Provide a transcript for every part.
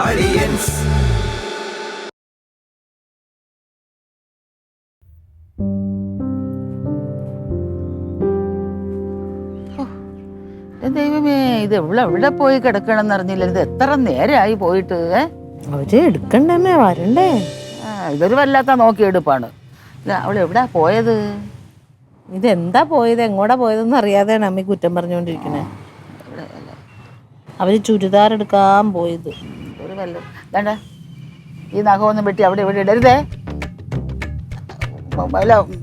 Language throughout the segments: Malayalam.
Audience. ദൈവമേ, ഇത് എവിടെ പോയി കിടക്കണമെന്ന് അറിഞ്ഞില്ല. ഇത് എത്ര നേരമായി പോയിട്ട്? അവര് എടുക്കണ്ടേ, വരണ്ടേ? ഇതൊരു വല്ലാത്ത നോക്കിയെടുപ്പാണ്. അവള് എവിടാ പോയത്? ഇതെന്താ പോയത്, എങ്ങോട്ടാ പോയതെന്ന് അറിയാതെയാണ് അമ്മ കുറ്റം പറഞ്ഞുകൊണ്ടിരിക്കണേ. അവര് ചുരിദാർ എടുക്കാൻ പോയത്. ഒരു വേണ്ട, ഈ നഖമൊന്നും വെട്ടി അവിടെ ഇവിടെ ഇടരുതേ.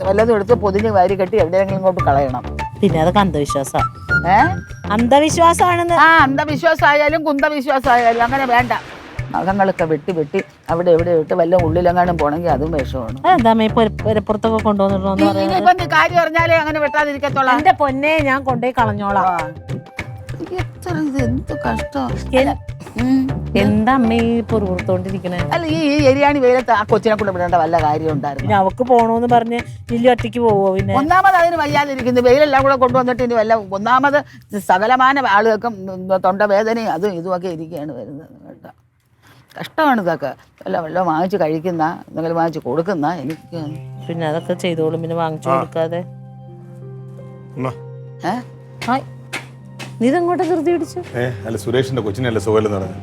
വല്ലതും എടുത്ത് പൊതിഞ്ഞ് വാരി കെട്ടി എവിടെയെങ്കിലും ഇങ്ങോട്ട് കളയണം. പിന്നെ അതൊക്കെ അന്ധവിശ്വാസമാണ്. അന്ധവിശ്വാസമാണെന്ന്. അന്ധവിശ്വാസമായാലും കുന്തവിശ്വാസമായാലും അങ്ങനെ വേണ്ട. നഖങ്ങളൊക്കെ വെട്ടി വെട്ടി അവിടെ എവിടെ ഇട്ട് വല്ല ഉള്ളിലെങ്ങാനും പോണെങ്കിൽ അതും വിഷമാണ്. എന്താ പുറത്തൊക്കെ കൊണ്ടുവന്നിട്ടോ കാര്യം അറിഞ്ഞാലേ അങ്ങനെ വെട്ടാതിരിക്കത്തോളാം. എന്റെ പൊന്നെ, ഞാൻ കൊണ്ടുപോയി കളഞ്ഞോളാം. എത്ര ഇത് എന്ത് കഷ്ടം. എന്താ അമ്മ ഈ പൊറുത്തോണ്ടിരിക്കണേ? അല്ല, ഈ എരിയാണി വെയിലത്ത് ആ കൊച്ചിനെ കൊണ്ട് വിടേണ്ട വല്ല കാര്യം ഉണ്ടായിരുന്നു? പിന്നെ അവക്ക് പോണോന്ന് പറഞ്ഞ് ലില്ലി ഒറ്റയ്ക്ക് പോവോ? പിന്നെ ഒന്നാമത് അതിന് വയ്യാതിരിക്കുന്നു. വെയിലെല്ലാം കൂടെ കൊണ്ടുവന്നിട്ട് ഇനി വല്ല ഒന്നാമത് സകലമാന ആളുകൾക്കും തൊണ്ടവേദനയും അതും ഇതുമൊക്കെ ഇരിക്കുകയാണ് വരുന്നത് കേട്ടോ. കഷ്ടമാണ് ഇതൊക്കെ. വല്ലതും വാങ്ങിച്ച് കഴിക്കുന്ന, എന്തെങ്കിലും വാങ്ങിച്ച് കൊടുക്കുന്ന എനിക്ക്. പിന്നെ അതൊക്കെ ചെയ്തോളും. പിന്നെ വാങ്ങിച്ചു കൊടുക്കാതെ. നീ ഇതെങ്ങോട്ടാ ധൃതി പിടിച്ചു? അല്ല, സുരേഷിന്റെ കൊച്ചിനല്ലേ സുഖമില്ലെന്ന് പറഞ്ഞു.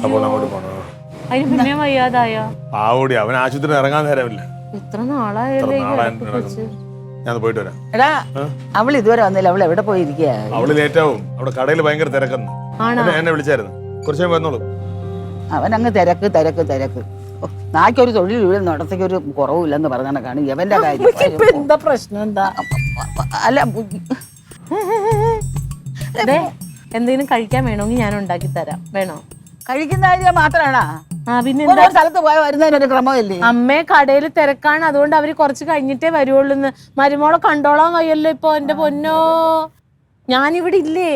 അപ്പോൾ അങ്ങോട്ട് പോണോ? അതിന് പിന്നെ വയ്യാതായോ? ആവോടി, അവൻ ആശുപത്രി ഇറങ്ങാൻ നേരമില്ല. ഇത്ര നാളായല്ലേ? ഞാൻ പോയിട്ട് വരാം. എടാ, അവൾ ഇതുവരെ വന്നില്ല. അവൾ എവിടെ പോയിരിക്കുക? അവള് ലേറ്റ് ആവും. അവിടെ കടയിൽ ഭയങ്കര തിരക്കെന്ന് എന്നെ വിളിച്ചായിരുന്നു. കുറച്ച് നേരം വന്നോളൂ. അവൻ അങ്ങ് തിരക്ക് തിരക്ക് തിരക്ക്. നാക്കൊരു തൊഴിൽ വീഴും, നടത്തേക്ക് ഒരു കുറവില്ലെന്ന് പറഞ്ഞാണ് എവന്റെ കാര്യം. എന്താ പ്രശ്നം? എന്താ? അല്ല, എന്തെങ്കിലും കഴിക്കാൻ വേണമെങ്കിൽ ഞാൻ ഉണ്ടാക്കി തരാം. വേണോ? കഴിക്കുന്ന കാര്യം മാത്രമാണോ? പിന്നെ സ്ഥലത്ത് പോയ വരുന്നതിനൊരു ക്രമമില്ലേ? അമ്മേ, കടയിൽ തിരക്കാണ്, അതുകൊണ്ട് അവര് കുറച്ച് കഴിഞ്ഞിട്ടേ വരുവുള്ളൂന്ന്. മരുമോളെ കണ്ടോളാൻ വയ്യല്ലോ ഇപ്പൊ. എന്റെ പൊന്നോ, ഞാനിവിടെ ഇല്ലേ?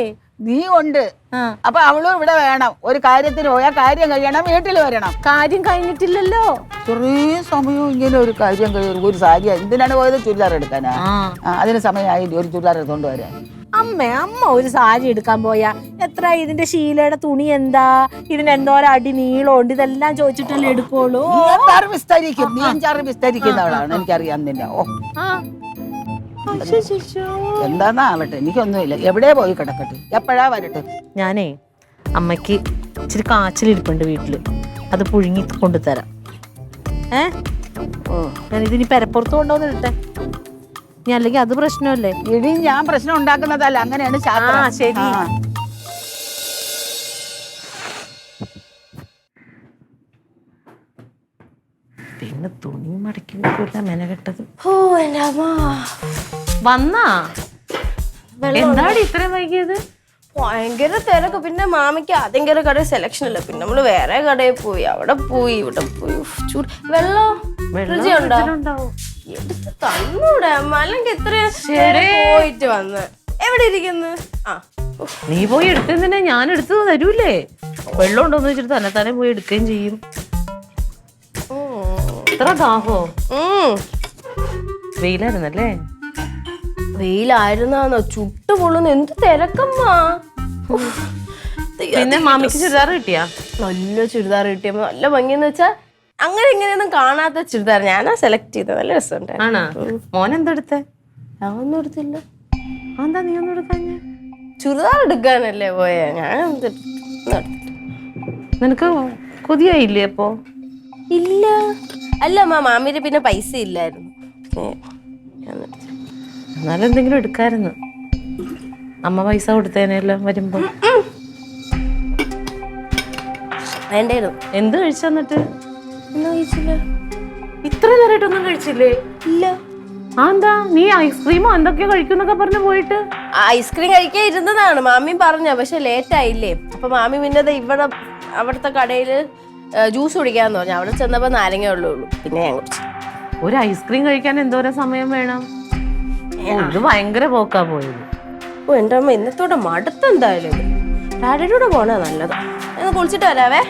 നീ ഉണ്ട്. അപ്പൊ അവളും ഇവിടെ വേണം. ഒരു കാര്യത്തിന് പോയാൽ കാര്യം കഴിയണം, വീട്ടിൽ വരണം. കാര്യം കഴിഞ്ഞിട്ടില്ലല്ലോ. ചെറിയ സമയം ഇങ്ങനെ ഒരു കാര്യം കഴിയും. ഒരു സാരി എന്തിനാണ് പോയത്? ചുരിദാർ എടുക്കാനാ? അതിന് സമയമായില്ലേ ഒരു ചുരിദാർ എടുത്തോണ്ട് വരാൻ? അമ്മ ഒരു സാരി എടുക്കാൻ പോയാ എത്ര? ഇതിന്റെ ശീലയുടെ തുണി എന്താ, ഇതിന് എന്തോരം അടി നീളമുണ്ട്, ഇതെല്ലാം ചോദിച്ചിട്ടല്ലേ എടുക്കുള്ളൂ. വിസ്തരിക്കുന്നവളാണ്, എനിക്കറിയാം നിന്നെ. എന്താന്നാവട്ടെ, എനിക്കൊന്നുമില്ല. എവിടെ പോയി കിടക്കട്ടെ, എപ്പോഴാ വരട്ടെ. ഞാനേ അമ്മയ്ക്ക് ഇച്ചിരി കാച്ചിലിരിപ്പുണ്ട് വീട്ടില്, അത് പുഴുങ്ങി കൊണ്ടുതരാം. ഞാനിതിനി പെരപ്പുറത്ത് കൊണ്ടുവന്നിട്ടെ. ഞാൻ അല്ലെങ്കിൽ അത് പ്രശ്നമല്ലേ? ഇനി ഞാൻ പ്രശ്നം ഉണ്ടാക്കുന്നതല്ല, അങ്ങനെയാണ് ശാസ്ത്രം. ശരി. പിന്നെ തുണി മടക്കി മെനകെട്ടത്. ഓ എന്റെ അമ്മ വന്നാ? എന്താണ് ഇത്രയും വൈകിയത്? ഭയങ്കര തിരക്ക്. പിന്നെ മാമിക്ക് ആദ്യം കടയിൽ സെലക്ഷൻ അല്ല, പിന്നെ നമ്മള് വേറെ കടയിൽ പോയി, അവിടെ പോയി ഇവിടെ പോയി. വെള്ളം എടുത്ത് തന്നൂടെ അമ്മ, അല്ലെങ്കിൽ ഇത്രയും പോയിട്ട് വന്ന് എവിടെ ഇരിക്കുന്നു? നീ പോയി എടുത്തതിനെ ഞാൻ എടുത്തു തരൂലേ? വെള്ളം ഉണ്ടോന്ന് വെച്ചിട്ട് തന്നെ പോയി എടുക്കുകയും ചെയ്യും. ഇത്ര ദാഹോ? വെയിലായിരുന്നല്ലേ? വെയിലായിരുന്നോ? ചുട്ടു പൊള്ളുന്ന എന്ത് തിരക്കമ്മ. പിന്നെ മാമിക്ക് ചുരിദാർ കിട്ടിയാ? നല്ല ചുരിദാർ കിട്ടിയ, നല്ല ഭംഗിയെന്ന് വെച്ചാ അങ്ങനെ ഇങ്ങനെയൊന്നും കാണാത്ത ചുരിദാർ ഞാനാ സെലക്ട് ചെയ്തത്. നല്ല രസമുണ്ടായിരുന്നു. മോൻ എന്തെടുത്തേ? ഞാൻ ഒന്നും എടുത്തില്ല. എന്താ നീ ഒന്നും എടുക്കാഞ്ഞ? ചുരിദാർ എടുക്കാനല്ലേ പോയാ, ഞാൻ നിനക്ക് കൊതിയായില്ലേ അപ്പോ? ഇല്ല. അല്ല മാമിയുടെ പിന്നെ പൈസ ഇല്ലായിരുന്നു. എന്നാലും എന്തെങ്കിലും എടുക്കായിരുന്നു. അമ്മ പൈസ കൊടുത്തേനെല്ലാം വരുമ്പോ. വേണ്ടായിരുന്നു. എന്ത് കഴിച്ചു? എന്നിട്ട് ഒന്നും കഴിച്ചില്ല. ഇത്ര നേരമായിട്ടൊന്നും കഴിച്ചില്ലേ? ഇല്ല. എന്താ നീ ഐസ്ക്രീമോ എന്തൊക്കെയോ കഴിക്കുന്നൊക്കെ പറഞ്ഞു പോയിട്ട്? ഐസ്ക്രീം കഴിക്കാൻ ഇരുന്നതാണ്, മാമി പറഞ്ഞ, പക്ഷെ ലേറ്റ് ആയില്ലേ. അപ്പൊ മാമി പിന്നെ ഇവിടെ അവിടുത്തെ കടയില് ജ്യൂസ് കുടിക്കാന്ന് പറഞ്ഞു. അവിടെ ചെന്നപ്പോ നാരങ്ങ ഉള്ളൂ. പിന്നെ ഞാൻ കുടിച്ചു. ഒരു ഐസ്ക്രീം കഴിക്കാൻ എന്തോരം സമയം വേണം? ഇത് ഭയങ്കര പോക്കാ പോയത്. ഓ എന്റെ അമ്മ, ഇന്നത്തോടെ മടുത്തെന്തായാലും. ഡാഡിയുടെ കൂടെ പോണ നല്ലത്. ഞാൻ കുളിച്ചിട്ട് വരാവേ.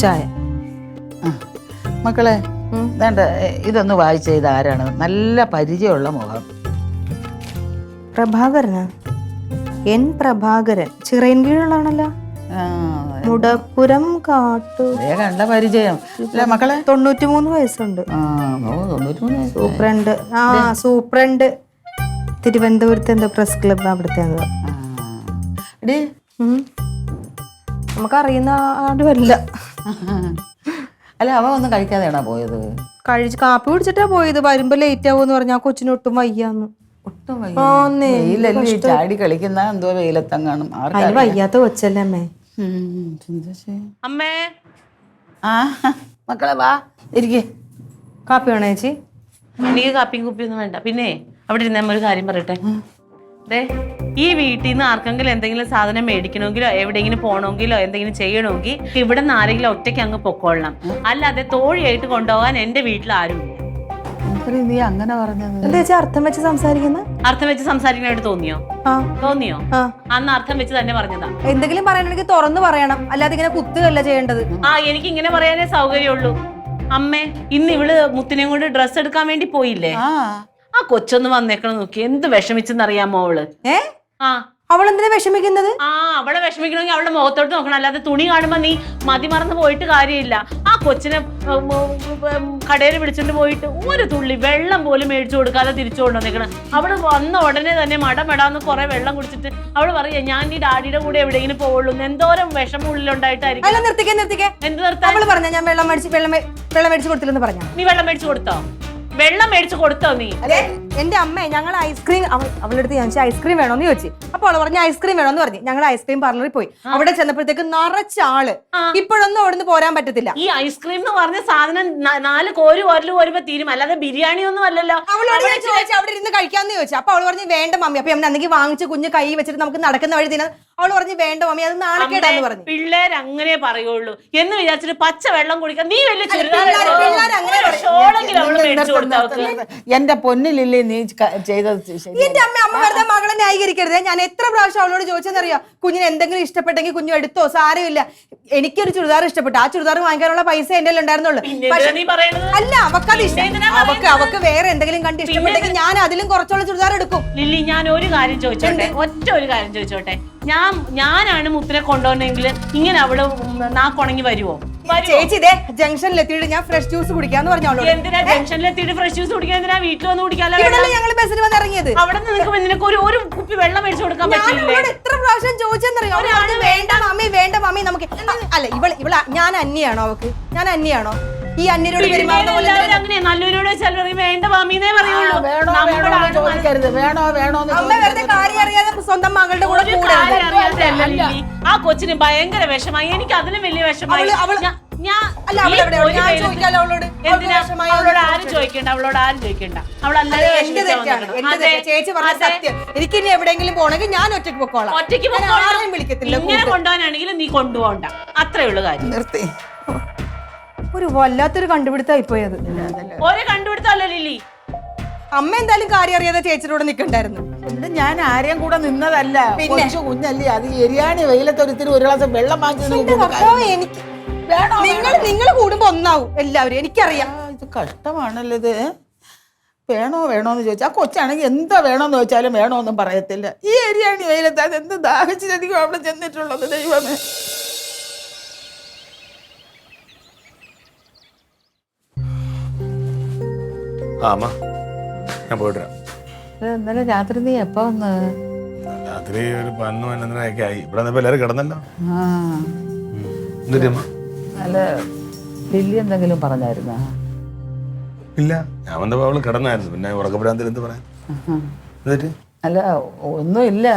ചായ. മക്കളെ, വേണ്ട, ഇതൊന്ന് വായിച്ച ഇത് ആരാണ്? നല്ല പരിചയമുള്ള മുഖം. പ്രഭാകരനാ? എൻ പ്രഭാകരൻ, ചിറയൻകീഴുള്ളതാണല്ലോ. മുടപ്പുരം കണ്ട പരിചയം. അല്ല മക്കളെ, 93 വയസ്സുണ്ട്. 93 വയസ്സ്. സൂപ്രണ്ട്. സൂപ്രണ്ട് തിരുവനന്തപുരത്ത് എന്തോ പ്രസ് ക്ലബ് അവിടുത്തെ. നമുക്കറിയുന്ന ആരുമല്ല. അല്ല, അവ ഒന്നും കഴിക്കാതെയാണോ പോയത്? കാപ്പി കുടിച്ചിട്ടാ പോയത്. വരുമ്പോ ലേറ്റ് ആവുമെന്ന് പറഞ്ഞാൽ കൊച്ചിന് ഒട്ടും വയ്യാന്ന്. ഒട്ടും വെയിലല്ലേ ചാടി കളിക്കുന്ന എന്തോ വെയിലത്തങ്ങാണും. അതിന് വയ്യാത്ത കൊച്ചല്ലേ അമ്മേ. അമ്മേ. ആ മക്കളെ വാ ഇരിക്കേ. കാപ്പി വേണോ ചേച്ചി? എനിക്ക് കാപ്പിയും കുപ്പിയൊന്നും വേണ്ട. പിന്നെ അവിടെ ഇരുന്ന ഒരു കാര്യം പറയട്ടെ. ദേ, ഈ വീട്ടിൽ നിന്ന് ആർക്കെങ്കിലും എന്തെങ്കിലും സാധനം മേടിക്കണമെങ്കിലോ എവിടെയെങ്കിലും പോകണമെങ്കിലോ എന്തെങ്കിലും ചെയ്യണമെങ്കിൽ ഇവിടെ നിന്ന് ആരെങ്കിലും ഒറ്റയ്ക്ക് അങ്ങ് പൊക്കോളണം. അല്ലാതെ തോഴിയായിട്ട് കൊണ്ടുപോകാൻ എന്റെ വീട്ടിൽ ആരുമില്ല. നീ അങ്ങനെ പറഞ്ഞത് എന്താ ചേച്ചി അർത്ഥം വെച്ച് സംസാരിക്കുന്നത്? അർത്ഥം വെച്ച് സംസാരിക്കാനായിട്ട് തോന്നിയോ? തോന്നിയോ? അന്ന് അർത്ഥം വെച്ച് തന്നെ പറഞ്ഞതാ. എന്തെങ്കിലും പറയണമെങ്കിൽ തുറന്നു പറയണം, അല്ലാതെ ഇങ്ങനെ കുത്തുകയല്ല ചെയ്യേണ്ടത്. എനിക്ക് ഇങ്ങനെ പറയാനേ സൗകര്യമുള്ളൂ. അമ്മേ, ഇന്ന് ഇവള് മുത്തിനെയും കൊണ്ട് ഡ്രസ്സ് എടുക്കാൻ വേണ്ടി പോയില്ലേ? ആ കൊച്ചൊന്ന് വന്നേക്കണം നോക്കി, എന്ത് വിഷമിച്ചെന്നറിയാമോ അവള്? അവളെന്തിനാ വിഷമിക്കുന്നത്? അവളെ വിഷമിക്കണമെങ്കിൽ അവളുടെ മുഖത്തോട്ട് നോക്കണം. അല്ലാതെ തുണി കാണുമ്പോ നീ മതി മറന്ന് പോയിട്ട് കാര്യമില്ല. ആ കൊച്ചിനെ കടയിൽ വിളിച്ചോണ്ട് പോയിട്ട് ഒരു തുള്ളി വെള്ളം പോലും മേടിച്ചു കൊടുക്കാതെ തിരിച്ചു കൊണ്ടുവന്നേക്കണം. അവള് വന്ന ഉടനെ തന്നെ മടമെടാന്ന് കുറെ വെള്ളം കുടിച്ചിട്ട് അവള് പറയാ, ഞാൻ ഈ ഡാഡിയുടെ കൂടെ എവിടെയെങ്കിലും പോവുള്ളൂ. എന്തോരം വിഷമം ഉള്ളിലുണ്ടായിട്ടായിരിക്കും. എന്ത് നിർത്താൻ? ഞാൻ വെള്ളം മേടിച്ചു കൊടുത്തില്ലെന്ന് പറഞ്ഞ. നീ വെള്ളം മേടിച്ചു കൊടുത്തോ? വെള്ളം മേടിച്ചു കൊടുത്തോ നീ? എന്റെ അമ്മ, ഞങ്ങൾ ഐസ്ക്രീം അവളുടെ അടുത്ത് ഞാൻ ഐസ്ക്രീം വേണോന്ന് ചോദിച്ചു. അപ്പൊ അവള് പറഞ്ഞ ഐസ്ക്രീം വേണോന്ന് പറഞ്ഞു. ഞങ്ങൾ ഐസ്ക്രീം പാർലറിൽ പോയി. അവിടെ ചെന്നപ്പോഴത്തേക്ക് നിറച്ച ആള്. ഇപ്പോഴൊന്നും അവിടുന്ന് പോരാൻ പറ്റത്തില്ല. ഈ ഐസ്ക്രീം എന്ന് പറഞ്ഞ സാധനം 4 കോരി വരുമ്പോ തീരും, അല്ലാതെ ബിരിയാണി ഒന്നും അല്ലല്ലോ. അവളോട് ചോദിച്ചു അവിടെ ഇരുന്ന് കഴിക്കാന്ന് ചോദിച്ചു. അപ്പൊ അവള് പറഞ്ഞു വേണ്ട മമ്മി. അപ്പൊ അന്നെങ്കിൽ വാങ്ങിച്ച് കുഞ്ഞ് കൈ വെച്ചിട്ട് നമുക്ക് നടക്കുന്ന വഴി തിന്നാ. അവള് പറഞ്ഞു വേണ്ട മമ്മി, അത് നാണക്കേടാന്ന് പറഞ്ഞു. പിള്ളേർ അങ്ങനെ പറയുള്ളൂ എന്ന് വിചാരിച്ചിട്ട് പച്ച വെള്ളം കുടിക്കാൻ നീ വലിയ എന്റെ പൊന്നിലില്ലേ നീ ചെയ്തത്? എന്റെ അമ്മ വെറുതെ മകളെ ന്യായീകരിക്കരുത്. ഞാൻ എത്ര പ്രാവശ്യം അവളോട് ചോദിച്ചെന്നറിയാം, കുഞ്ഞിന് എന്തെങ്കിലും ഇഷ്ടപ്പെട്ടെങ്കിൽ കുഞ്ഞു എടുത്തോ, സാരമില്ല. എനിക്കൊരു ചുരിദാർ ഇഷ്ടപ്പെട്ടു. ആ ചുരിദാർ വാങ്ങിക്കാനുള്ള പൈസ എന്റെ ഉണ്ടായിരുന്നുള്ളൂ. അല്ല, അവക്കത് ഇഷ്ടം. അവക്ക് വേറെ എന്തെങ്കിലും കണ്ട് ഇഷ്ടപ്പെട്ടെങ്കിൽ ഞാൻ അതിലും കുറച്ചുള്ള ചുരിദാർ എടുക്കും. ലില്ലി, ഞാൻ ഒരു കാര്യം ചോദിച്ചോട്ടെ, ഒറ്റ ഒരു കാര്യം ചോദിച്ചോട്ടെ. ഞാനാണ് മുത്തിനെ കൊണ്ടുവന്നെങ്കിൽ ഇങ്ങനെ അവള് നാക്കുണങ്ങി വരുവോ? ചേച്ചി ഇതേ ജംഗ്ഷനിലെത്തിയിട്ട് ഞാൻ ഫ്രഷ് ജ്യൂസ് കുടിക്കാന്ന് പറഞ്ഞു. എന്തിനാ ജംഗ്ഷനിലെത്തിയിട്ട് ഫ്രഷ് ജ്യൂസ് കുടിക്കാൻ? എന്തിനാ വീട്ടിൽ വന്ന് കുടിക്കാല്ലോ? ഞങ്ങൾ ബസ്സിൽ വന്ന് ഇറങ്ങിയത്. അവിടെ നിന്ന് നിനക്ക് ഒരു കുപ്പി വെള്ളം മേടിച്ചു കൊടുക്കാൻ പറ്റില്ലേ? എത്ര പ്രാവശ്യം ചോദിച്ചെന്നറിയോ? വേണ്ട മമ്മി, വേണ്ട മമ്മി, നമുക്ക് അല്ല. ഇവള് ഞാൻ അന്യാണോ? അവക്ക് ഞാൻ അന്യാണോ? ഈ അന്യരോട് അങ്ങനെ നല്ലവരോട് വേണ്ട മാമീന്നേ പറയുള്ളൂ. അമ്മ വെറുതെ കാര്യം അറിയാതെ സ്വന്തം മകളുടെ കൂടെ ആ കൊച്ചിന് ഭയങ്കര വിഷമായി. എനിക്ക് അതിലും വലിയ വിഷമായി. അവളോട് ആരും ചോദിക്കണ്ട, ചേച്ചി പറഞ്ഞ സത്യം. എനിക്ക് ഇനി എവിടെയെങ്കിലും പോണെങ്കിൽ ഞാൻ ഒറ്റയ്ക്ക് പൊക്കോളാം. ഒറ്റയ്ക്ക് വിളിക്കത്തില്ല. ഇങ്ങനെ കൊണ്ടുപോകാനാണെങ്കിൽ നീ കൊണ്ടുപോകണ്ട, അത്രേ ഉള്ളു കാര്യം. നിർത്തി. ഒരു വല്ലാത്തൊരു കണ്ടുപിടുത്തമായി പോയത്. ഒരു കണ്ടുപിടുത്തല്ല ലില്ലി. അമ്മ എന്തായാലും കാര്യം അറിയാതെ ചേച്ചിയോട് നിൽക്കണ്ടായിരുന്നു. ഞാൻ ആരെയും കൂടെ നിന്നതല്ല, കുറച്ച് കുഞ്ഞല്ലേ. അത് എരിയാണി വെയിലത്തൊരുത്തിന് ഒരു ഗ്ലാസ് വെള്ളം എനിക്ക് നിങ്ങൾ കൂടുമ്പോ ഒന്നാവും എല്ലാവരും. എനിക്കറിയാം. ഇത് കഷ്ടമാണല്ലോ ഇത്. വേണോന്ന് ചോദിച്ചാൽ ആ കൊച്ചാണെങ്കിൽ എന്താ വേണോന്ന് ചോദിച്ചാലും വേണോന്നും പറയത്തില്ല. ഈ എരിയാണി വെയിലത്ത് അത് എന്ത് ദാഹിച്ചിരിക്കും അവിടെ ചെന്നിട്ടുള്ളത് ദൈവമേ. ഞാൻ പോയിട്ട് ഇന്നലെ രാത്രി നീ എപ്പോ വന്ന്? രാത്രി ഒരു 11-11:30 ആയി. ഇവിടെ എല്ലാരും കിടന്നല്ലോ. അല്ല, ലില്ലി എന്തെങ്കിലും പറഞ്ഞായിരുന്ന? ഇല്ല, ഞാൻ വന്നപ്പോ അവള് കിടന്നായിരുന്നു. പിന്നെ ഉറക്കപ്പെടാൻ എന്ത് പറയാൻ? അല്ല, ഒന്നുമില്ല.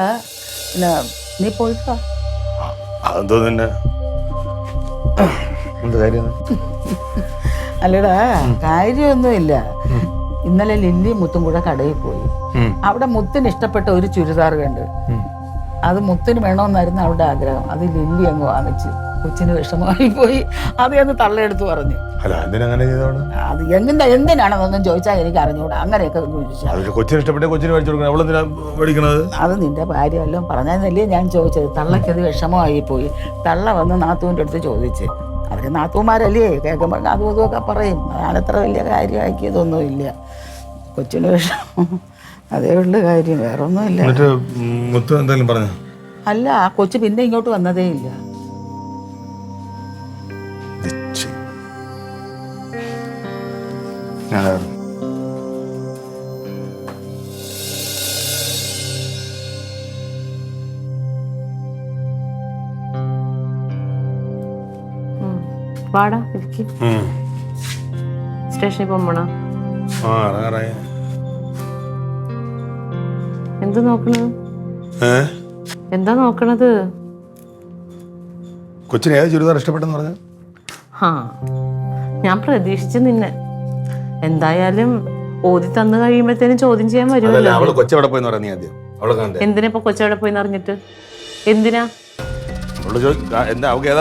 നീ പോയിട്ടോ? അതെന്തോ നിന്നെ എന്ത് കാര്യം? അല്ലടാ, കാര്യമൊന്നുമില്ല. ഇന്നലെ ലില്ലി മുത്തും കൂടെ കടയിൽ പോയി. അവിടെ മുത്തിന് ഇഷ്ടപ്പെട്ട ഒരു ചുരിദാർ കണ്ട്. അത് മുത്തിന് വേണമെന്നായിരുന്നു അവളുടെ ആഗ്രഹം. അത് ലില്ലി അങ്ങ് വാങ്ങിച്ചു. കൊച്ചിന് വിഷമമായി പോയി. അത് എന്ന് തള്ളയെടുത്ത് പറഞ്ഞു. അത് എന്തിനാണെന്നൊന്നും ചോദിച്ചാൽ എനിക്ക് അറിഞ്ഞൂടാ. അങ്ങനെയൊക്കെ അത് നിന്റെ ഭാര്യ വല്ലതും പറഞ്ഞല്ലേ ഞാൻ ചോദിച്ചത്. തള്ളക്കത് വിഷമമായി പോയി. തള്ള വന്ന് നാത്തൂൻ്റെ അടുത്ത് ചോദിച്ച്. അവർ നാത്തൂമാരല്ലേ കേൾക്കുമ്പോൾ അതും ഇതുമൊക്കെ പറയും. ഞാനത്ര വലിയ കാര്യമാക്കിയതൊന്നുമില്ല. കൊച്ചിന് വിഷമം അതേ ഉള്ള കാര്യം, വേറെ ഒന്നുമില്ല. മുത്തു എന്തെങ്കിലും പറഞ്ഞു? അല്ല, ആ കൊച്ചു പിന്നെ ഇങ്ങോട്ട് വന്നതേ ഇല്ല. വാടാ ഇരിക്ക്. സ്റ്റേഷനിൽ പോകണോ? എന്ത് നോക്കണത്? എന്താ നോക്കണത്? കൊച്ചിന് ഏത് ചുരിദാർ ഇഷ്ടപ്പെട്ടെന്ന് പറഞ്ഞു? ഞാൻ പ്രതീക്ഷിച്ചു നിന്നെ. എന്തായാലും ഓതി തന്നു കഴിയുമ്പോഴത്തേനും ചോദ്യം ചെയ്യാൻ വരുമല്ലോ. കൊച്ചവിടെ പോയി നീ ആദ്യം അവളെ കണ്ടേ? എന്തിനാ ഇപ്പൊ കൊച്ചവിടെ പോയി അറിഞ്ഞിട്ട്? എന്തിനാ? അവർക്ക്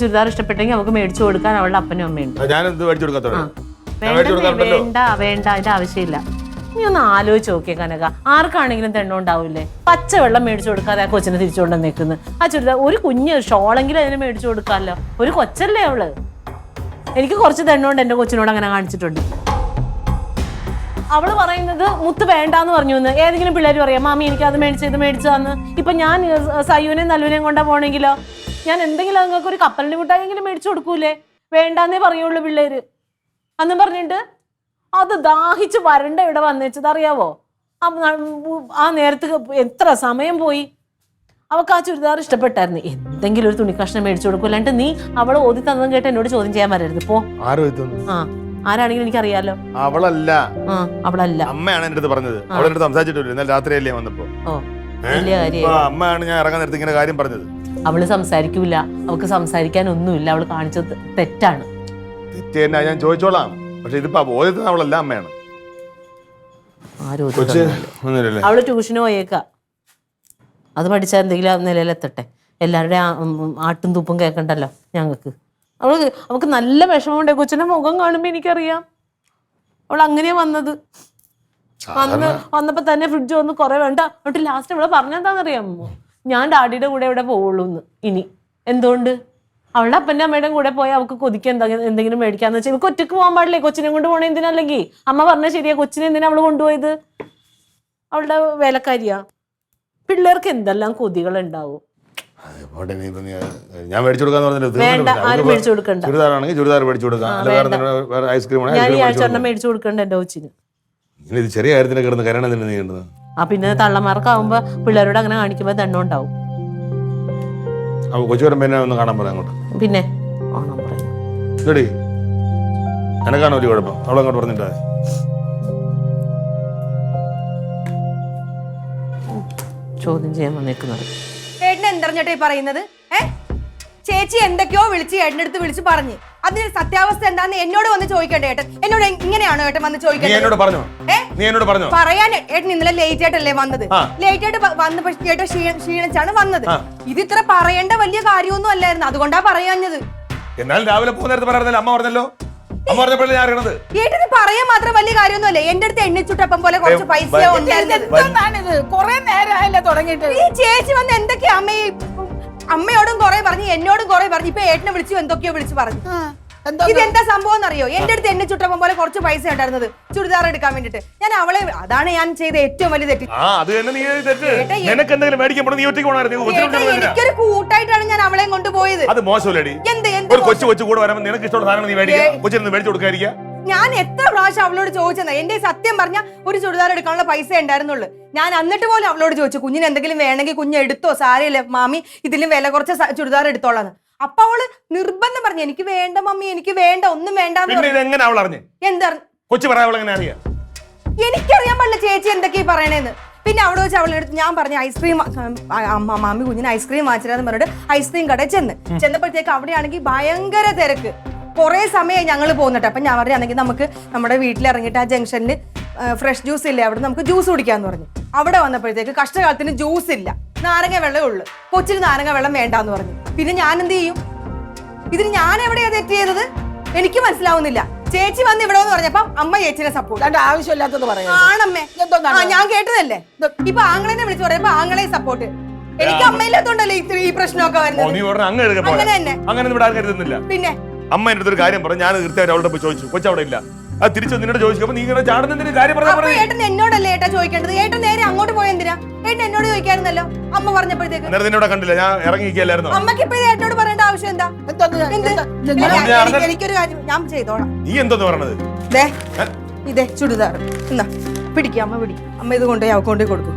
ചുരിദാർ ഇഷ്ടപ്പെട്ടെങ്കിൽ അവർക്ക് മേടിച്ചു കൊടുക്കാൻ അവളുടെ അപ്പനും അമ്മയുണ്ട്. വേണ്ട വേണ്ട, അതിന്റെ ആവശ്യമില്ല. നീ ഒന്ന് ആലോചിച്ച് നോക്കിയേ കനക, ആർക്കാണെങ്കിലും തെണ്ണുണ്ടാവില്ലേ? പച്ചവെള്ളം മേടിച്ചു കൊടുക്കാതെ ആ കൊച്ചിനെ തിരിച്ചുകൊണ്ട് നിൽക്കുന്നത്. ആ ചുരിദാർ ഒരു കുഞ്ഞ് ഷോളെങ്കിലും അതിന് മേടിച്ചു കൊടുക്കാമല്ലോ. ഒരു കൊച്ചല്ലേ അവള്. എനിക്ക് കുറച്ച് തെണ്ണുകൊണ്ട് എന്റെ കൊച്ചിനോട് അങ്ങനെ കാണിച്ചിട്ടുണ്ട്. അവള് പറയുന്നത് മുത്ത് വേണ്ടാന്ന് പറഞ്ഞു എന്ന്. ഏതെങ്കിലും പിള്ളേർ പറയാം മാമി എനിക്ക് അത് മേടിച്ചത് മേടിച്ചതാന്ന്. ഇപ്പൊ ഞാൻ സയ്യൂനെയും നല്ലുവിനെയും കൊണ്ടാ പോണെങ്കിലോ ഞാൻ എന്തെങ്കിലും നിങ്ങൾക്ക് ഒരു കപ്പലിന്റെ മുട്ടായെങ്കിലും മേടിച്ചു കൊടുക്കൂലേ? വേണ്ടാന്നേ പറയുള്ളൂ പിള്ളേര്. അന്ന് പറഞ്ഞിട്ട് അത് ദാഹിച്ച് വരണ്ട ഇവിടെ വന്നേച്ചത് അറിയാവോ? ആ നേരത്ത് എത്ര സമയം പോയി. അവൾക്ക് ആ ചുരിദാർ ഇഷ്ടപ്പെട്ടായിരുന്നു. എന്തെങ്കിലും ഒരു തുണി കഷ്ണം മേടിച്ചു കൊടുക്കും. അല്ലാണ്ട് നീ അവള് ഓതി തന്നതും കേട്ട് എന്നോട് ചോദ്യം ചെയ്യാൻ വരരുത്. പോ. ആരാണെങ്കിലും എനിക്കറിയാലോ. അവളല്ല, അവളല്ല, അമ്മയാണ് എന്റെ അടുത്ത് പറഞ്ഞത്. അവളെടുത്ത് സംസാരിച്ചിട്ടില്ല, ഇന്നലെ രാത്രിയല്ലേ വന്നപ്പോ. വലിയ കാര്യം. അമ്മയാണ് ഞാൻ ഇറങ്ങാൻ നേരത്തെ ഇങ്ങനെ കാര്യം പറഞ്ഞത്. അവള് സംസാരിക്കൂല, അവൾക്ക് സംസാരിക്കാൻ ഒന്നുമില്ല. അവള് കാണിച്ചത് തെറ്റാണ്. തെറ്റ് തന്നെ ഞാൻ ചോദിച്ചോളാം. പക്ഷെ ഇതിപ്പോ ബോധ്യത്തിന് അവളല്ല, അമ്മയാണ്. അവള് ട്യൂഷന് പോയേക്ക. അത് പഠിച്ചാൽ എന്തെങ്കിലും നിലയിലെത്തട്ടെ. എല്ലാവരുടെയും ആട്ടും തുപ്പും കേൾക്കണ്ടല്ലോ ഞങ്ങൾക്ക്. അവൾക്ക് നല്ല വിഷമമുണ്ടേ. കൊച്ചിന്റെ മുഖം കാണുമ്പോ എനിക്കറിയാം അവൾ അങ്ങനെയാ വന്നത്. വന്നപ്പോ തന്നെ ഫ്രിഡ്ജ് വന്ന് കുറെ വേണ്ട. എന്നിട്ട് ലാസ്റ്റ് അവളെ പറഞ്ഞെന്താണെന്നറിയാമോ? ഞാൻ ഡാഡിയുടെ കൂടെ ഇവിടെ പോവുള്ളൂ എന്ന്. ഇനി എന്തുകൊണ്ട്? അവളുടെ അപ്പൻ്റെ അമ്മയുടെ കൂടെ പോയി അവൾക്ക് കൊതിക്ക് എന്തെങ്കിലും മേടിക്കാന്ന് വെച്ചാൽ ഇവർക്ക് ഒറ്റക്ക് പോകാൻ പാടില്ലേ? കൊച്ചിനെ കൊണ്ട് പോണേ എന്തിനാ? അല്ലെങ്കിൽ അമ്മ പറഞ്ഞ ശരിയാ, കൊച്ചിനെ എന്തിനാ അവള് കൊണ്ടുപോയത്? അവളുടെ വേലക്കാരിയാ. പിള്ളേർക്ക് എന്തെല്ലാം കൊതികൾ ഉണ്ടാവും. ഞാൻ മേടിച്ചു കൊടുക്കാന്ന് വേണ്ട, ആരും മേടിച്ചു കൊടുക്കണ്ട. ചുരിദാർ മേടിച്ചു കൊടുക്കാം. ഞാൻ ഈ ആഴ്ച മേടിച്ചു കൊടുക്കണ്ട എന്റെ കൊച്ചിന്. ഇത് ചെറിയ കാര്യത്തിന് കിടന്ന് കരണം തന്നെ നീണ്ടത്. പിന്നെ തള്ളമാർക്കാവുമ്പോ പിള്ളേരോട് അങ്ങനെ കാണിക്കുമ്പോ തന്നെ ഉണ്ടാവും. കൊച്ചു വരുമ്പോ എന്നെ ഒന്ന് കാണാൻ പറയാം അങ്ങോട്ട്. പിന്നെ എനക്കാണോ ഒരു കുഴപ്പം? അവളങ്ങോട്ട് പറഞ്ഞിട്ടാ ചോദ്യം ചെയ്യാൻ വന്നേക്കുന്നത്. ഏട്ടന് എന്തറിഞ്ഞോട്ടെ പറയുന്നത്? ചേച്ചി എന്തൊക്കെയോ വിളിച്ച് ഏട്ടൻ്റെ അടുത്ത് വിളിച്ച് പറഞ്ഞു. അതിന് സത്യാവസ്ഥ എന്താന്ന് എന്നോട് വന്ന് ചോദിക്കണ്ടേ ഏട്ടൻ? എന്നോട് ഇങ്ങനെയാണോ ഏട്ടൻ വന്ന് ചോദിക്കുന്നത്? പറയാൻ ഏട്ടൻ ഇന്നലെ ലേറ്റ് ആയിട്ടല്ലേ വന്നത്? ലേറ്റ് ആയിട്ട് വന്നപ്പോ ചേട്ടൻ ക്ഷീണിച്ചാണ് വന്നത്. ഇത് ഇത്ര പറയേണ്ട വലിയ കാര്യമൊന്നും അല്ലായിരുന്നു. അതുകൊണ്ടാ പറയാഞ്ഞത്. രാവിലെ അമ്മ പറഞ്ഞല്ലോ. ഏട്ടന് പറയാൻ മാത്രം വലിയ കാര്യമൊന്നും അല്ലേ? എന്റെ അടുത്ത് എണ്ണിച്ചുട്ടപ്പം പോലെ കുറച്ച് പൈസ ഈ ചേച്ചി വന്ന് എന്തൊക്കെയാ അമ്മയോടും കുറെ പറഞ്ഞു, എന്നോടും കുറെ പറഞ്ഞു. ഇപ്പൊ ഏട്ടനെ വിളിച്ചു എന്തൊക്കെയോ വിളിച്ചു പറഞ്ഞു. ഇതെന്താ സംഭവം എന്നറിയോ? എന്റെ അടുത്ത് എന്നെ ചുട്ടപ്പം പോലെ കുറച്ച് പൈസ ഉണ്ടായിരുന്നത് ചുരിദാർ എടുക്കാൻ വേണ്ടിട്ട്. ഞാൻ അവളെ, അതാണ് ഞാൻ ചെയ്ത ഏറ്റവും വലിയ തെറ്റ്. എനിക്കൊരു കൂട്ടായിട്ടാണ് ഞാൻ അവളെ കൊണ്ടുപോയത്. ഞാൻ എത്ര പ്രാവശ്യം അവളോട് ചോദിച്ചെന്നാ? എന്റെ സത്യം പറഞ്ഞ ഒരു ചുരിദാർ എടുക്കാനുള്ള പൈസ ഉണ്ടായിരുന്നുള്ളൂ. ഞാൻ എന്നിട്ട് പോലും അവളോട് ചോദിച്ചു, കുഞ്ഞിന് എന്തെങ്കിലും വേണമെങ്കിൽ കുഞ്ഞ് എടുത്തോ, സാരമില്ല മാമി, ഇതിലും വില കുറച്ച് ചുരിദാർ എടുത്തോളാന്ന്. അപ്പൊ അവള് നിർബന്ധം പറഞ്ഞു, എനിക്ക് വേണ്ട മമ്മി, എനിക്ക് വേണ്ട, ഒന്നും വേണ്ട. എനിക്കറിയാൻ പാടില്ല ചേച്ചി എന്തൊക്കെയാ പറയണേന്ന്. പിന്നെ അവിടെ വെച്ച് അവളെടുത്ത് ഞാൻ പറഞ്ഞു ഐസ്ക്രീം, മാമി കുഞ്ഞിന് ഐസ്ക്രീം വാങ്ങിച്ചിരാന്ന് പറഞ്ഞിട്ട് ഐസ്ക്രീം കടയിൽ ചെന്നപ്പോഴത്തേക്ക് അവിടെയാണെങ്കിൽ ഭയങ്കര തിരക്ക്. കുറെ സമയം ഞങ്ങൾ പോകുന്നുണ്ട്. അപ്പൊ ഞാൻ പറഞ്ഞാണെങ്കിൽ നമുക്ക് നമ്മുടെ വീട്ടിലിറങ്ങിയിട്ട് ആ ജംഗ്ഷനിൽ ഫ്രഷ് ജ്യൂസ് ഇല്ലേ, അവിടെ നമുക്ക് ജ്യൂസ് കുടിക്കാന്ന് പറഞ്ഞു. അവിടെ വന്നപ്പോഴത്തേക്ക് കഷ്ടകാലത്തിന് ജ്യൂസ് ഇല്ല, നാരങ്ങ വെള്ളമേ ഉള്ളു. കൊച്ചിന് നാരങ്ങ വെള്ളം വേണ്ടാന്ന് പറഞ്ഞു. പിന്നെ ഞാൻ എന്ത് ചെയ്യും? ഇതിന് ഞാൻ എവിടെയാ തെറ്റ് ചെയ്തത്? എനിക്ക് മനസ്സിലാവുന്നില്ല. ചേച്ചി വന്ന് ഇവിടെ എന്ന് പറഞ്ഞപ്പോ അമ്മ ചേച്ചിനെ സപ്പോർട്ട്. ആവശ്യമില്ലാത്തത് പറയാം. ആണമ്മേ, ഞാൻ കേട്ടതല്ലേ. ഇപ്പൊ ആങ്ങളെന്നെ വിളിച്ചു പറയുമ്പോ ആങ്ങളെ സപ്പോർട്ട്. എനിക്ക് അമ്മയില്ലാത്തോണ്ടല്ലേ ഈ പ്രശ്നമൊക്കെ ഓ, വരുന്നത്. നീ ഉടനെ അങ്ങ് എടുക്കാൻ അങ്ങനെ തന്നെ. അങ്ങനെ ഇവിടെ ആരും കരുതുന്നില്ല. പിന്നെ അമ്മ എന്റെ അടുത്തൊരു കാര്യം പറഞ്ഞു, ഞാൻ കൃത്യമായിട്ട് അവളുടെ പോയി ചോദിച്ചു, കൊച്ചവിടെ ഇല്ല. അത് തിരിച്ചു നിന്നോട് ചോദിച്ചപ്പോ നീ ഇങ്ങനെ ചാടുന്നതിന് കാര്യം അപ്പൊ പറഞ്ഞു. ഏട്ടൻ എന്നോടല്ലേ ഏട്ടാ ചോദിക്കേണ്ടത്? ഏട്ടൻ നേരെ അങ്ങോട്ട് പോയ എന്തിനാ? ഏട്ടൻ എന്നോട് ചോദിക്കായിരുന്നല്ലോ അമ്മ പറഞ്ഞപ്പോഴത്തേക്ക്. നേരത്തെ നിന്നോട് കണ്ടില്ല, ഞാൻ ഇറങ്ങിയിരിക്കല്ലായിരുന്നു. അമ്മക്ക് ഇപ്പൊ ഏട്ടനോട് പറയേണ്ട ആവശ്യം എന്താ? എനിക്കൊരു കാര്യം ഞാൻ ചെയ്തോളാം. നീ എന്തോന്ന് പറഞ്ഞത്? ദേ ഇതേ ചുടിദാർ എന്നാ പിടിക്കുക, അമ്മ പിടിക്കും. അമ്മ ഇത് കൊണ്ടുപോയി അവൾക്ക് കൊണ്ടുപോയി കൊടുക്കും.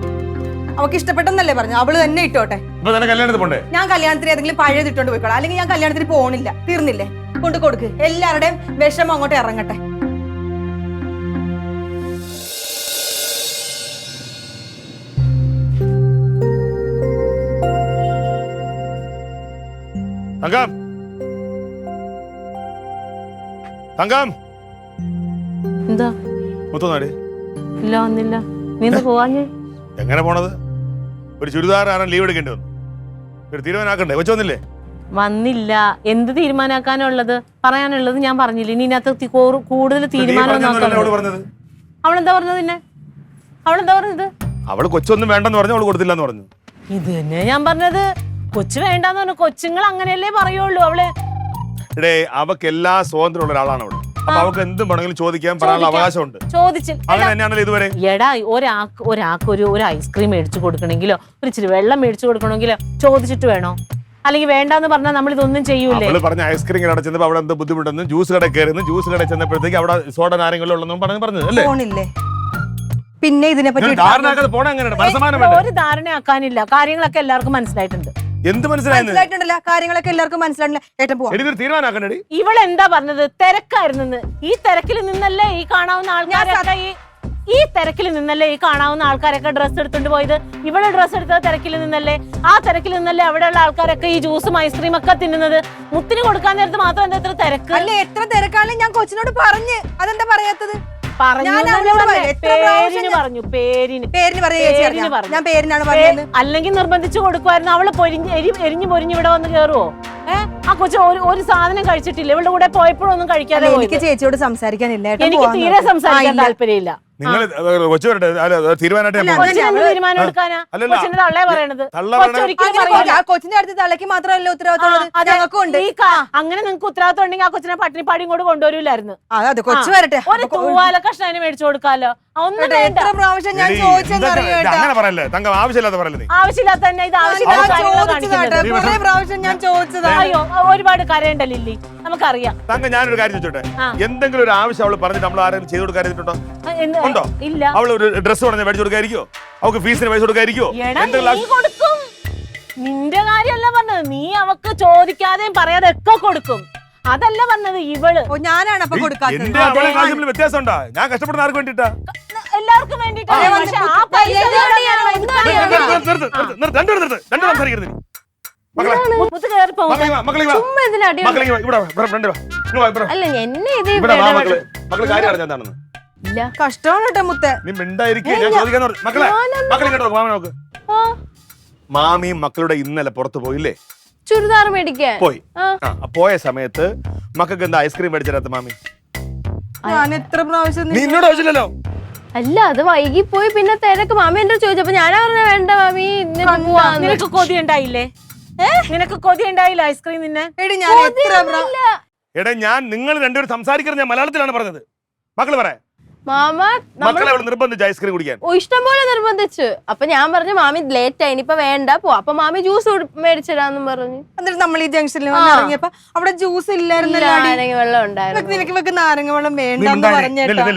അവൾക്ക് ഇഷ്ടപ്പെട്ടെന്നല്ലേ പറഞ്ഞു, അവള് തന്നെ ഇട്ടോട്ടെ. ഇപ്പൊ തന്നെ കല്യാണത്തിന് പോണ്ടേ? ഞാൻ കല്യാണത്തിന് ഏതെങ്കിലും പഴയത് ഇട്ടോണ്ട് പോയിക്കോളാം, അല്ലെങ്കിൽ ഞാൻ കല്യാണത്തിന് പോണില്ല. തീർന്നില്ലേ? കൊണ്ട് കൊടുക്ക്. എല്ലാവരുടെയും വിഷമം അങ്ങോട്ട് ഇറങ്ങട്ടെ. തങ്കം, തങ്കം, എന്താ മുത്തോന്നാടി. ഇല്ല വന്നില്ല. നീ എന്താ പോവാഞ്ഞേ? എങ്ങനെ പോണത്? ഒരു ചുരിദാർ ആരാൻ ലീവ് എടുക്കേണ്ടി വന്നു. ഒരു തീരുമാനാക്കണ്ടേ? കൊച്ചു വന്നില്ലേ? വന്നില്ല. എന്ത് തീരുമാനാക്കാനുള്ളത്? പറയാനുള്ളത് ഞാൻ പറഞ്ഞില്ല. ഇനി ഇതിനകത്ത് കൂടുതൽ തീരുമാനം പറഞ്ഞത് അവളെന്താ പറഞ്ഞത്? പിന്നെ അവളെന്താ പറഞ്ഞത്? അവള് കൊച്ചൊന്നും വേണ്ടെന്ന് പറഞ്ഞു, അവള് കൊടുത്തില്ലെന്ന് പറഞ്ഞു. ഇത് തന്നെ ഞാൻ പറഞ്ഞത്. കൊച്ചു വേണ്ടാന്ന് പറഞ്ഞു. കൊച്ചുങ്ങൾ അങ്ങനെയല്ലേ പറയുള്ളൂ. അവള് ഇടേ അവക്ക് എല്ലാ സ്വാതന്ത്ര്യമുള്ള ഒരാളാണ് അവള്. അപ്പൊ അവക്ക് എന്തും വേണമെങ്കിലും ചോദിക്കാൻ പറയാനുള്ള അവകാശമുണ്ട്. ചോദിച്ചു. അങ്ങനെ തന്നെയാണല്ലോ ഇതുവരെ. എടാ ഒരാൾക്ക് ഒരു ഐസ്ക്രീം മേടിച്ചു കൊടുക്കണമെങ്കിലോ ഒരു ഇച്ചിരി വെള്ളം മേടിച്ചു കൊടുക്കണമെങ്കിലോ ചോദിച്ചിട്ട് വേണോ? അല്ലെങ്കിൽ വേണ്ടാന്ന് പറഞ്ഞാൽ നമ്മൾ ഇതൊന്നും ചെയ്യൂലേ? അവള് പറഞ്ഞ ഐസ്ക്രീം കട ചെന്നപ്പോ അവിടെ എന്ത് ബുദ്ധിമുട്ടെന്ന് ജ്യൂസ് കട കയറുന്നു. ജ്യൂസ് കട ചെന്നപ്പോഴത്തേക്ക് അവിടെ സോഡ നാരങ്ങളും ഉള്ളതെന്നും പറഞ്ഞത് അല്ലേ? പോണില്ലേ? പിന്നെ ഇതിനെ പറ്റി പോണ എങ്ങനെയാണ്? മനസ്സമാനം ഒരു ധാരണയാക്കാനില്ല. കാര്യങ്ങളൊക്കെ എല്ലാവർക്കും മനസ്സിലായിട്ടുണ്ട്. എന്ത് മനസ്സിലായിട്ടുണ്ടല്ലോ? കാര്യങ്ങളൊക്കെ എല്ലാവർക്കും മനസ്സിലായിട്ടില്ല. ഏട്ടൻ പോവാ. തീരുമാനാക്കണ്ടേ? ഇവളെന്താ പറഞ്ഞത്? തിരക്കായിരുന്നു. ഈ തിരക്കിൽ നിന്നല്ലേ ഈ കാണാവുന്ന ആൾക്കാരൊക്കെ ഈ തിരക്കിൽ നിന്നല്ലേ ഈ കാണാവുന്ന ആൾക്കാരൊക്കെ ഡ്രസ്സ് എടുത്തോണ്ട് പോയത്? ഇവിടെ ഡ്രസ്സ് എടുത്തത് തിരക്കിൽ നിന്നല്ലേ? ആ തിരക്കിൽ നിന്നല്ലേ അവിടെയുള്ള ആൾക്കാരൊക്കെ ഈ ജ്യൂസും ഐസ്ക്രീം ഒക്കെ തിന്നുന്നത്? മുത്തിന് കൊടുക്കാൻ നേരത്ത് മാത്രം എന്താ എത്ര തിരക്ക്? അല്ല, എത്ര തിരക്കാണ് ഞാൻ കൊച്ചിനോട് പറഞ്ഞ്. അതെന്താ പറയാത്തത്? ഞാൻ പേരിനാണ് പറഞ്ഞത്. അല്ലെങ്കിൽ നിർബന്ധിച്ചു കൊടുക്കുമായിരുന്നു. അവള് എരിഞ്ഞു പൊരിഞ്ഞ് ഇവിടെ വന്ന് കേറുവോ? ആ കൊച്ചു ഒരു സാധനം കഴിച്ചിട്ടില്ല. ഇവളുടെ കൂടെ പോയപ്പോഴൊന്നും കഴിക്കാതെ. എനിക്ക് ചേച്ചിയോട് സംസാരിക്കാനില്ല. എനിക്ക് തീരെ സംസാരിക്കാൻ താല്പര്യമില്ല. നിങ്ങൾ കൊച്ചു വരട്ടെ, തീരുമാനമായിട്ട് തീരുമാനം എടുക്കാനാ കൊച്ചിന്റെ തള്ളേ പറയണത്. കൊച്ചിന്റെ അടുത്ത് തള്ളക്ക് മാത്രമല്ല ഉത്തരവാദിത്തം, ഞങ്ങൾക്കും ഉണ്ട്. അങ്ങനെ നിങ്ങൾക്ക് ഉത്തരവാദിത്തം ഉണ്ടെങ്കിൽ ആ കൊച്ചിനെ പട്ടിണി പാടിയും കൂടെ കൊണ്ടുവരൂലായിരുന്നു. അതെ, കൊച്ചു വരട്ടെ. ഒരു തൂവാല കഷ്ണം അതിന് മേടിച്ചു കൊടുക്കാലോ. എത്ര പ്രാവശ്യം ഞാൻ അങ്ങനെ പറയല്ലേ തങ്കം? ആവശ്യമില്ലാത്ത പറയല്ലേ? ആവശ്യമില്ലാത്ത തന്നെ ഇത് കുറെ പ്രാവശ്യം ഞാൻ ചോദിച്ചതാ. അയ്യോ, ഒരുപാട് കരയണ്ടല്ലോ ഇല്ലേ? നമുക്കറിയാം. തങ്കം, ഞാനൊരു കാര്യം ചോദിച്ചോട്ടെ, എന്തെങ്കിലും ഒരു ആവശ്യം അവള് പറഞ്ഞിട്ട് നമ്മൾ ആരെങ്കിലും ചെയ്ത് കൊടുക്കാറുണ്ടോ? ഉണ്ടോ? ഇല്ല. അവള് ഒരു ഡ്രസ് പറഞ്ഞ മേടിച്ചു കൊടുക്കായിരിക്കോ? അവൾക്ക് ഫീസിന് പൈസ കൊടുക്കായിരിക്കോ? കൊടുക്കും. നിന്റെ കാര്യമല്ല പറഞ്ഞത്. നീ അവക്ക് ചോദിക്കാതെയും പറയാതെ ഒക്കെ കൊടുക്കും. അതല്ല പറഞ്ഞത്. ഇവള് ഞാനാണ് അപ്പൊ കൊടുക്കാത്തത്. എന്റെ അവളെ കാശിൽ വ്യത്യാസം ഉണ്ടാ? ഞാൻ കഷ്ടപ്പെടുന്ന ആർക്ക് വേണ്ടിട്ടാ? എല്ലാവർക്കും വേണ്ടിട്ടാണ്. കഷ്ടമാണ് കേട്ടോ മുത്തേ. നീ മിണ്ടായിരിക്കും. ഞാൻ ചോദിക്കാന്ന് പറഞ്ഞു. മക്കളെ കേട്ടോ, മാമ നോക്ക്. മാമിയും മക്കളുടെ ഇന്നലെ പുറത്തു പോയില്ലേ? ചുരിദാർ മേടിക്കാൻ പോയി. പോയ സമയത്ത് മക്കൾക്ക് എന്താ ഐസ്ക്രീം മേടിച്ചിരാത്ത മാമി? ഞാൻ എത്ര പ്രാവശ്യം നിന്നോട് ആവശ്യമില്ലല്ലോ. അല്ല, അത് വൈകി പോയി. പിന്നെ തിരക്ക്. മാമി എന്റെ ചോദിച്ചപ്പോ ഞാനാ പറഞ്ഞ വേണ്ട മാമി, നിനക്ക് കൊതി ഉണ്ടായില്ലേ? നിനക്ക് കൊതി ഉണ്ടായില്ല ഐസ്ക്രീം? നിന്നെ എടാ, ഞാൻ നിങ്ങൾ രണ്ടുപേരും സംസാരിക്കുന്നത് ഞാൻ മലയാളത്തിലാണ് പറഞ്ഞത്. മക്കള് പറയാ മാമ മക്കളെ അവള് നിർബന്ധിച്ചു ഐസ്ക്രീം കുടിക്കാൻ. ഇഷ്ടം പോലെ നിർബന്ധിച്ചു. അപ്പൊ ഞാൻ പറഞ്ഞു മാമി ലേറ്റ് ആയി, ഇനിയിപ്പൊ വേണ്ട പോ. അപ്പൊ മാമി ജ്യൂസ് മേടിച്ചിടാന്നും പറഞ്ഞു. എന്നിട്ട് നമ്മൾ ഈ ജംഗ്ഷനിൽ ഇറങ്ങിയപ്പോ അവിടെ ജ്യൂസ് ഇല്ലായിരുന്നല്ലോ. നാരങ്ങ വെള്ളം ഉണ്ടായിരുന്നു. നിനക്ക് നാരങ്ങ വെള്ളം വേണ്ടെന്ന് പറഞ്ഞേട്ടാ.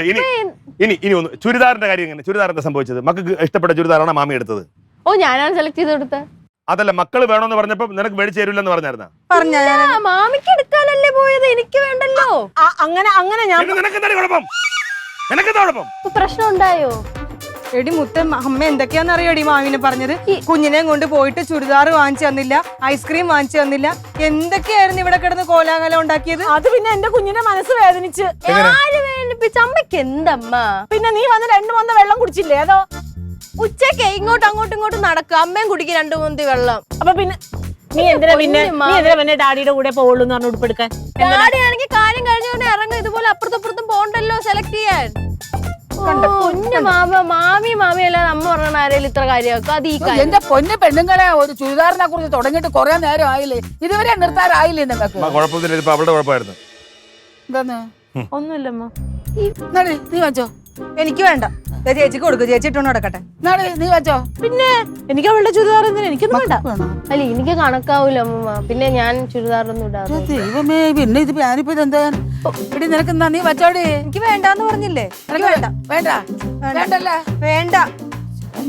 ഇനി ഒന്ന് ചുരിദാറിന്റെ കാര്യം എങ്ങനെ? ചുരിദാർ എന്താ സംഭവിച്ചത്? മക്കൾക്ക് ഇഷ്ടപ്പെട്ട ചുരിദാറാണ് മാമി എടുത്തത്. ഓ, ഞാനാണ് സെലക്ട് ചെയ്ത് കൊടുത്തത്. അതല്ല, മക്കള് വേണമെന്ന് പറഞ്ഞപ്പോ നിനക്ക് മേടിച്ചു തരില്ലെന്ന് പറഞ്ഞായിരുന്ന? മാമിക്ക് എടുക്കാനല്ലേ പോയത്, എനിക്ക് വേണ്ടല്ലോ. അങ്ങനെ ഞാൻ പ്രശ്നം ഉണ്ടായോ? എടി മുത്ത, അമ്മ എന്തൊക്കെയാന്ന് അറിയോടി മാമിനെ പറഞ്ഞത്? കുഞ്ഞിനെ കൊണ്ട് പോയിട്ട് ചുരിദാർ വാങ്ങിച്ചു തന്നില്ല, ഐസ്ക്രീം വാങ്ങിച്ചു തന്നില്ല, എന്തൊക്കെയായിരുന്നു ഇവിടെ കിടന്ന് കോലാഹലം ഉണ്ടാക്കിയത്. അത് പിന്നെ എന്റെ കുഞ്ഞിന്റെ മനസ്സ് വേദനിച്ച്. ആര് വേദനിപ്പിച്ച? അമ്മയ്ക്ക് എന്തമ്മ? പിന്നെ നീ വന്ന് 2 വെള്ളം കുടിച്ചില്ലേ? അതോ ഉച്ചക്ക് അങ്ങോട്ടും ഇങ്ങോട്ടും നടക്കുക, അമ്മയും കുടിക്കും 2 മുന്തി വെള്ളം. അപ്പൊ പിന്നെ നീ എന്തിനാ പിന്നെ ഡാഡിയുടെ കൂടെ പോകുള്ളൂ എന്ന് പറഞ്ഞു ഉടുപ്പെടുക്കാൻ? ഡാഡി ആണെങ്കിൽ കാര്യം കഴിഞ്ഞോണ്ട് ഇറങ്ങും. ഇതുപോലെ അപ്പുറത്തും പോണ്ടല്ലോ സെലക്ട് ചെയ്യാൻ. മാമി അല്ലാതെ അമ്മ പറഞ്ഞ ആരെങ്കിലും ഇത്ര കാര്യമാക്കും അത് ഈ കാര്യം. എന്റെ പൊന്നു പെണ്ണുങ്ങളെ ഒരു ചുരിദാറിനെ കുറിച്ച് തുടങ്ങിയിട്ട് കുറെ നേരം ആയില്ലേ, ഇതുവരെ നിർത്താറായില്ലേ നിങ്ങൾക്ക്? കുഴപ്പമൊന്നുമില്ല, ഇപ്പൊ അവളുടെ കുഴപ്പമായിരുന്നു. എന്താന്ന് ഒന്നുമില്ലമ്മ. നടി നീ വെച്ചോ. എനിക്ക് വേണ്ട, ദേ ചേച്ചിക്ക് കൊടുക്കും, ചേച്ചി ഇട്ടോണ്ട് നടക്കട്ടെ. നടി നീ വെച്ചോ. പിന്നെ എനിക്ക് അവളുടെ ചുരിദാർ എന്തിനാ? എനിക്കൊന്നും വേണ്ട. വേണോ? അല്ല എനിക്ക് കണക്കാവൂല അമ്മ, പിന്നെ ഞാൻ ചുരിദാറൊന്നും ഇടാതെ. ദൈവമേ, പിന്നെ ഇത് ഞാനിപ്പോ ഇതെന്താ ഇടി നിനക്കെന്താ? നീ വെച്ചോടി. എനിക്ക് വേണ്ടാന്ന് പറഞ്ഞില്ലേ? എനിക്ക് വേണ്ട. വേണ്ട വേണ്ടല്ലേ? വേണ്ട.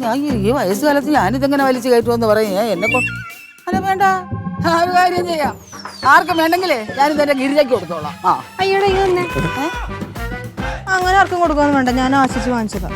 ഞാൻ ഈ വയസ്സുകാലത്ത് ഞാനിതെങ്ങനെ വലിച്ചു കയറ്റുമെന്ന് പറയും എന്നെ അല്ല വേണ്ട. ആ ഒരു കാര്യം ചെയ്യാം, ആർക്കും വേണ്ടെങ്കിലേ ഞാനിത് എന്റെ ഗിരിജയ്ക്ക് കൊടുത്തോളാം. ആ അയ്യോടെ ഇത് തന്നെ അങ്ങനെ ആർക്കും കൊടുക്കാന്ന് വേണ്ട, ഞാൻ ആശിച്ച് വാങ്ങിച്ചതാ.